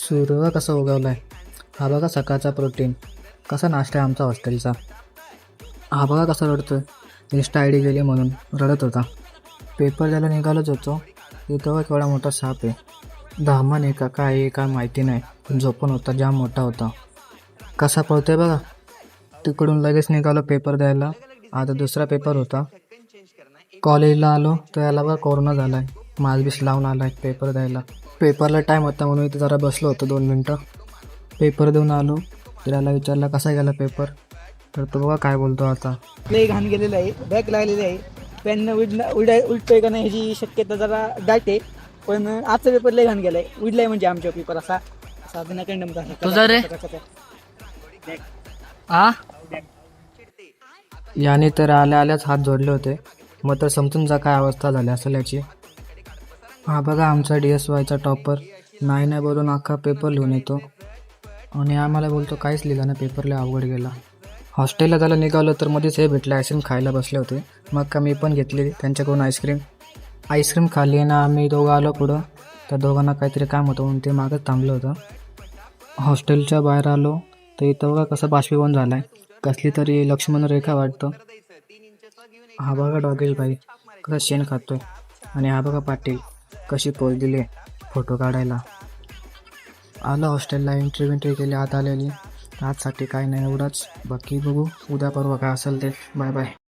सूर्य कसा उगवलाय. हा बघा सकाळचा प्रोटीन. कसा नाश्ता आहे आमचा हॉस्टेलचा. हा बघा कसा रडतोय. इन्स्टा आय डी गेली म्हणून रडत होता. पेपर द्यायला निघालोच होतो, इथं बघ केवढा मोठा साप आहे. धामण आहे का काय आहे काय माहिती नाही, पण झोपून होता, जाम मोठा होता. कसा पळतोय बघा. तिकडून लगेच निघालो पेपर द्यायला. आता दुसरा पेपर होता. कॉलेजला आलो तर याला बघा कोरोना झालाय. मास्क बीस लावून आलाय पेपर द्यायला. पेपरला टाईम होता म्हणून इथे जरा बसलो होतो 2 मिनटं. पेपर देऊन आलो तर याला विचारला कसा गेला पेपर, तर तो बघा काय बोलतो आता. लय घाण गेलेलं आहे, बॅग लागलेली आहे. पेन उलटोय का नाही ह्याची शक्यता जरा दाटे. पण आजचा पेपर लय घाण गेलाय, उडलाय म्हणजे आमच्या पेपर असा असा बिना कंडम तुझा रे? आ याने तर आल्या आल्याच हात जोडले होते. मग तर समजून जा काय अवस्था झाली असेल याची. हा बघा आमचा DSYचा टॉपर नाही बोलून अख्खा पेपर लिहून येतो आणि आम्हाला बोलतो काहीच लिहिलं ना, पेपरला अवघड गेला. हॉस्टेलला त्याला निघालो तर मध्येच हे भेटलं, आईस्क्रीम खायला बसले होते. मग का मी पण घेतली त्यांच्याकडून आईस्क्रीम खाल्ली ना. आम्ही दोघं आलो पुढं. त्या दोघांना काहीतरी काम होतं म्हणून ते मागच थांबलं होतं. हॉस्टेलच्या बाहेर आलो तर इथं बघा कसं बाष्पीभवन झालं आहे. कसली तरी लक्ष्मण रेखा वाटतं. हा बघा डॉगेश भाई कसं शेण खातोय. आणि हा बघा पाटील कशी पोच दिली फोटो काढायला. आलं हॉस्टेलला, एंट्री केली आत आलेली. आजसाठी काय नाही एवढंच. बाकी बघू उद्या परवा काय असेल ते. Bye bye.